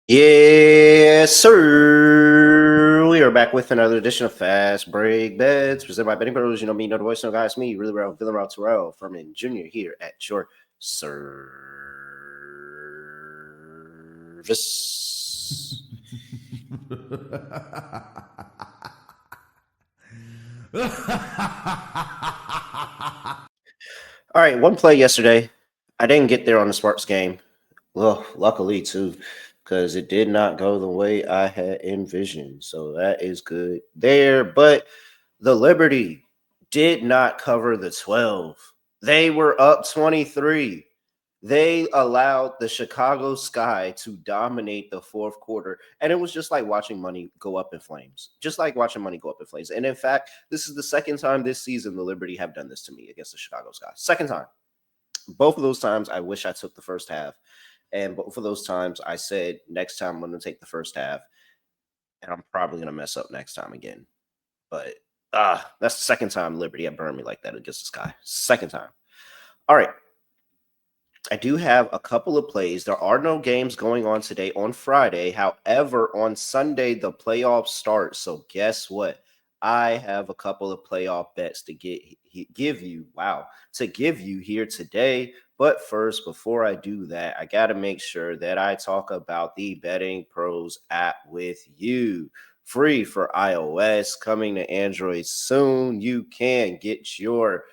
Yes, sir. We are back with another edition of Fast Break Bets presented by BettingPros. You know me, you know the voice, no guys, me, really well, feeling well, Terrell Furman Jr. here at your service. All right, one play yesterday. I didn't get there on the Sparks game. Well, luckily too, because it did not go the way I had envisioned. So that is good there. But the Liberty did not cover the 12. They were up 23. They allowed the Chicago Sky to dominate the fourth quarter. And it was just like watching money go up in flames. Just like watching money go up in flames. And in fact, this is the second time this season the Liberty have done this to me against the Chicago Sky. Second time. Both of those times, I wish I took the first half. And both of those times, I said, next time I'm going to take the first half. And I'm probably going to mess up next time again. But that's the second time Liberty had burned me like that against the Sky. Second time. All right. I do have a couple of plays. There are no games going on today on Friday. However, on Sunday, the playoffs start. So guess what? I have a couple of playoff bets to give you here today. But first, before I do that, I got to make sure that I talk about the Betting Pros app with you. Free for iOS, coming to Android soon. You can get your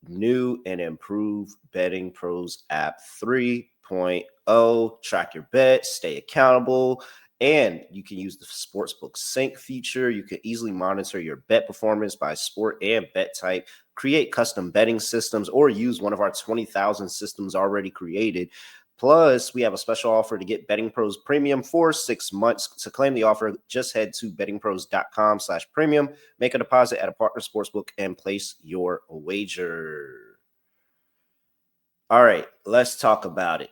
new and improved Betting Pros app 3.0. Track your bets, stay accountable, and you can use the Sportsbook Sync feature. You can easily monitor your bet performance by sport and bet type, create custom betting systems, or use one of our 20,000 systems already created. Plus, we have a special offer to get Betting Pros Premium for 6 months. To claim the offer, just head to bettingpros.com/premium, make a deposit at a partner sportsbook, and place your wager. All right, let's talk about it.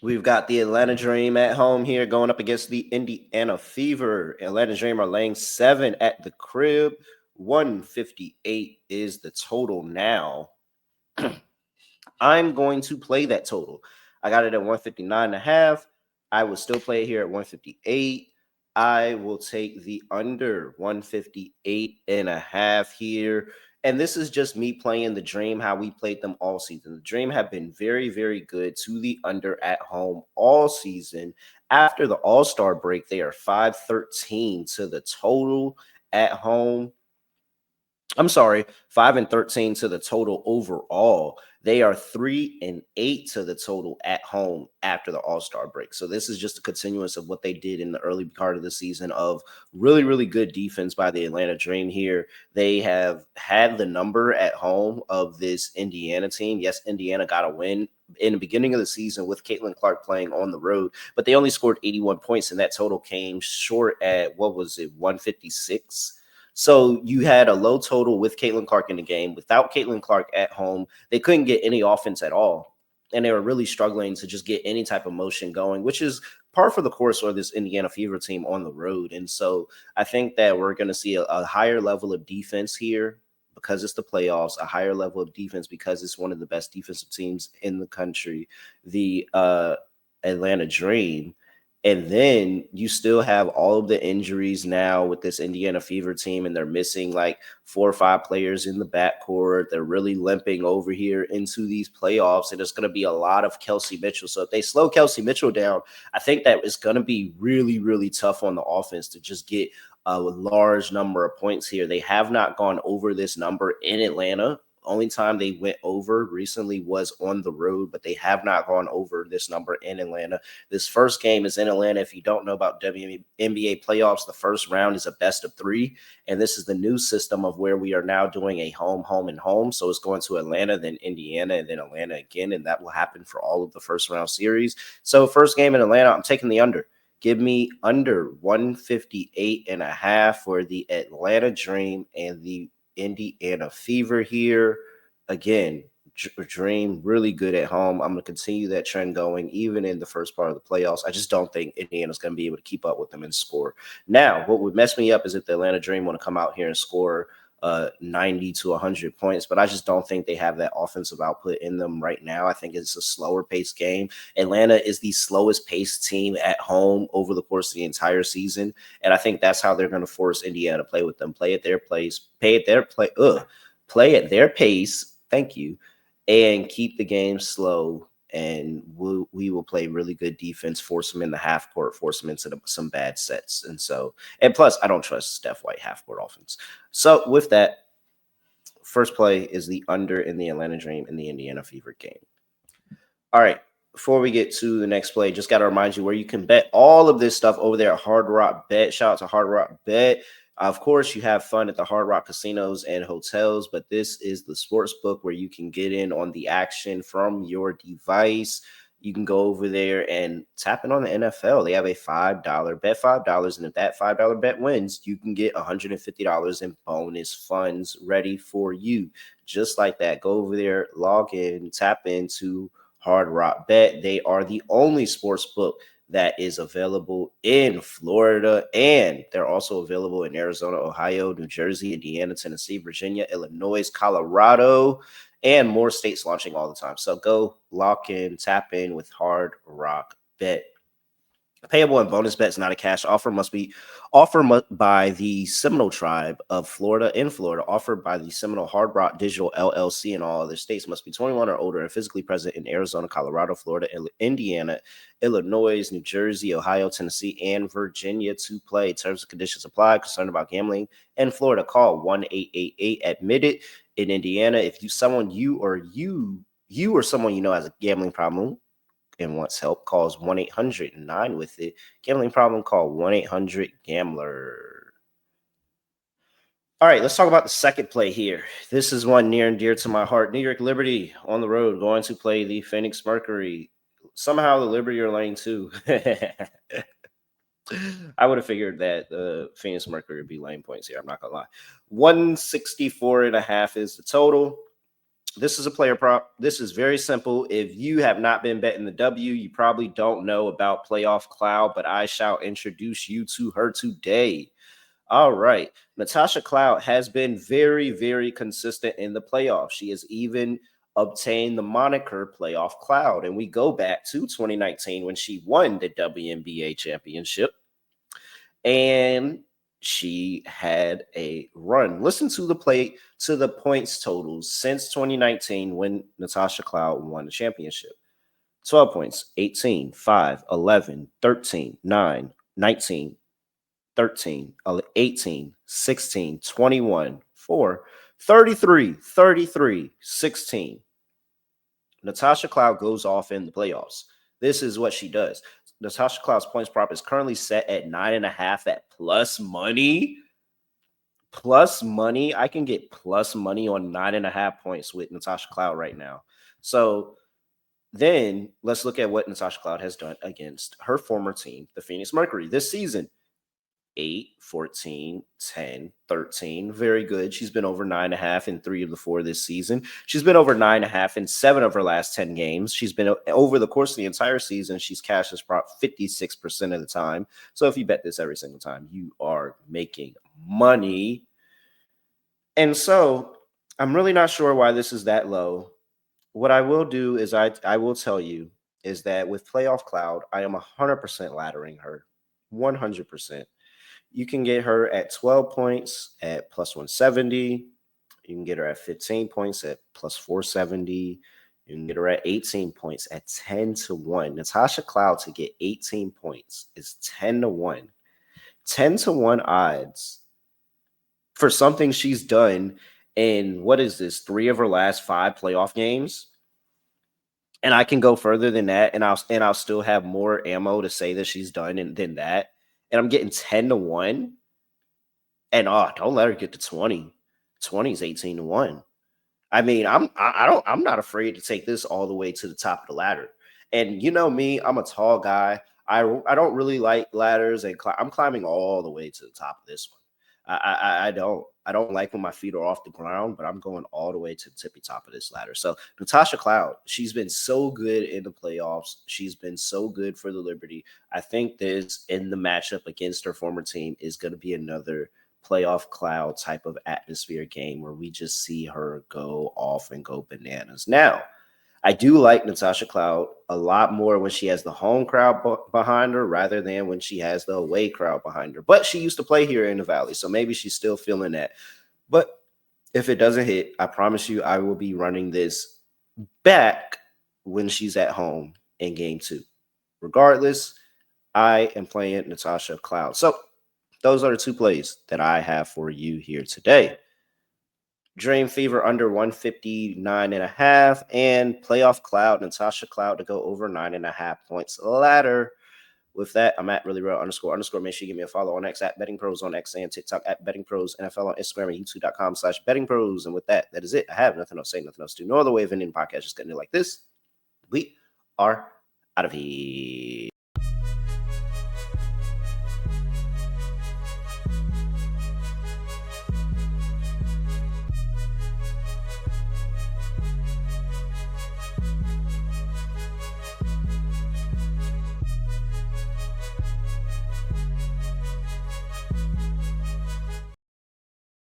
We've got the Atlanta Dream at home here going up against the Indiana Fever. Atlanta Dream are laying 7 at the crib. 158 is the total now. I'm going to play that total. I got it at 159.5. I will still play it here at 158. I will take the under 158.5 here. And this is just me playing the Dream how we played them all season. The Dream have been very, very good to the under at home all season. After the All-Star break, they are 5-13 to the total at home. I'm sorry, 5-13 to the total overall. They are 3-8 to the total at home after the All-Star break. So this is just a continuance of what they did in the early part of the season of really, really good defense by the Atlanta Dream here. They have had the number at home of this Indiana team. Yes, Indiana got a win in the beginning of the season with Caitlin Clark playing on the road, but they only scored 81 points, and that total came short at, 156? So you had a low total with Caitlin Clark in the game. Without Caitlin Clark at home, they couldn't get any offense at all. And they were really struggling to just get any type of motion going, which is par for the course for this Indiana Fever team on the road. And so I think that we're going to see a higher level of defense here because it's the playoffs, a higher level of defense because it's one of the best defensive teams in the country, the Atlanta Dream. And then you still have all of the injuries now with this Indiana Fever team, and they're missing like 4 or 5 players in the backcourt. They're really limping over here into these playoffs, and it's going to be a lot of Kelsey Mitchell. So if they slow Kelsey Mitchell down, I think that it's going to be really, really tough on the offense to just get a large number of points here. They have not gone over this number in Atlanta. Only time they went over recently was on the road, but they have not gone over this number in Atlanta. This first game is in Atlanta. If you don't know about WNBA playoffs, the first round is a best of 3, and this is the new system of where we are now doing a home, home, and home. So it's going to Atlanta, then Indiana, and then Atlanta again, and that will happen for all of the first round series. So first game in Atlanta, I'm taking the under. Give me under 158.5 for the Atlanta Dream and the Indiana Fever here. Again, Dream really good at home. I'm going to continue that trend going even in the first part of the playoffs. I just don't think Indiana's going to be able to keep up with them and score. Now, what would mess me up is if the Atlanta Dream want to come out here and score 90 to 100 points, but I just don't think they have that offensive output in them right now. I think it's a slower paced game. Atlanta is the slowest paced team at home over the course of the entire season, and I think that's how they're going to force Indiana to play with them. Play at their place, play at their pace. Thank you, and keep the game slow. And we will play really good defense, force them in the half court, force them into some bad sets. And plus, I don't trust Steph White half court offense. So with that, first play is the under in the Atlanta Dream in the Indiana Fever game. All right. Before we get to the next play, just got to remind you where you can bet all of this stuff over there at Hard Rock Bet. Shout out to Hard Rock Bet. Of course, you have fun at the Hard Rock casinos and hotels, but this is the sports book where you can get in on the action from your device. You can go over there and tap in on the NFL. They have a $5 bet, $5. And if that $5 bet wins, you can get $150 in bonus funds ready for you. Just like that. Go over there, log in, tap into Hard Rock Bet. They are the only sports book that is available in Florida, and they're also available in Arizona, Ohio, New Jersey, Indiana, Tennessee, Virginia, Illinois, Colorado, and more states launching all the time. So go lock in, tap in with Hard Rock Bet. Payable and bonus bets, not a cash offer, must be offered by the Seminole Tribe of Florida in Florida, offered by the Seminole Hard Rock Digital LLC in all other states, must be 21 or older and physically present in Arizona, Colorado, Florida, Indiana, Illinois, New Jersey, Ohio, Tennessee, and Virginia to play. Terms and conditions apply. Concerned about gambling in Florida, call 1-888-ADMIT-IT. In Indiana, if you someone or someone you know has a gambling problem and wants help, calls 1-800-9-WITH-IT. Gambling problem, call 1-800-GAMBLER. All right, let's talk about the second play here. This is one near and dear to my heart. New York Liberty on the road going to play the Phoenix Mercury. Somehow the Liberty are lane 2. I would have figured that the Phoenix Mercury would be lane points here. I'm not going to lie. 164.5 is the total. This is a player prop. This is very simple. If you have not been betting the W, you probably don't know about Playoff Cloud, but I shall introduce you to her today. All right. Natasha Cloud has been very, very consistent in the playoffs. She has even obtained the moniker Playoff Cloud. And we go back to 2019 when she won the WNBA championship. And she had a run. Listen to the points totals since 2019 when Natasha Cloud won the championship. 12 points, 18, 5, 11, 13, 9, 19, 13, 18, 16, 21, 4, 33, 33, 16. Natasha Cloud goes off in the playoffs. This is what she does. Natasha Cloud's points prop is currently set at 9.5 at plus money. Plus money. I can get plus money on 9.5 points with Natasha Cloud right now. So then let's look at what Natasha Cloud has done against her former team, the Phoenix Mercury, this season. 8, 14, 10, 13. Very good. She's been over 9.5 in 3 of the 4 this season. She's been over 9.5 in 7 of her last 10 games. She's been over the course of the entire season. She's cashed this prop 56% of the time. So if you bet this every single time, you are making money. And so I'm really not sure why this is that low. What I will do is I will tell you is that with Playoff Cloud, I am 100% laddering her. 100%. You can get her at 12 points at plus 170. You can get her at 15 points at plus 470. You can get her at 18 points at 10 to 1. Natasha Cloud to get 18 points is 10 to 1. 10 to 1 odds for something she's done in, what is this, 3 of her last 5 playoff games? And I can go further than that, and I'll still have more ammo to say that she's done than that. And I'm getting 10 to 1. And don't let her get to 20. 20 is 18 to 1. I mean, I'm not afraid to take this all the way to the top of the ladder. And you know me, I'm a tall guy. I don't really like ladders, and I'm climbing all the way to the top of this one. I don't like when my feet are off the ground, but I'm going all the way to the tippy top of this ladder. So Natasha Cloud, she's been so good in the playoffs. She's been so good for the Liberty. I think this in the matchup against her former team is going to be another playoff cloud type of atmosphere game where we just see her go off and go bananas. Now, I do like Natasha Cloud a lot more when she has the home crowd behind her rather than when she has the away crowd behind her. But she used to play here in the Valley, so maybe she's still feeling that. But if it doesn't hit, I promise you I will be running this back when she's at home in game 2. Regardless, I am playing Natasha Cloud. So those are the 2 plays that I have for you here today. Dream Fever under 159.5 and playoff cloud, Natasha Cloud to go over 9.5 points ladder. With that, I'm at @reallyreal__. Make sure you give me a follow on X at BettingPros on X and TikTok at BettingPros, NFL on Instagram and YouTube.com/BettingPros. And with that, that is it. I have nothing else to say, nothing else to do. No other way of ending the podcast. Just getting it like this. We are out of here.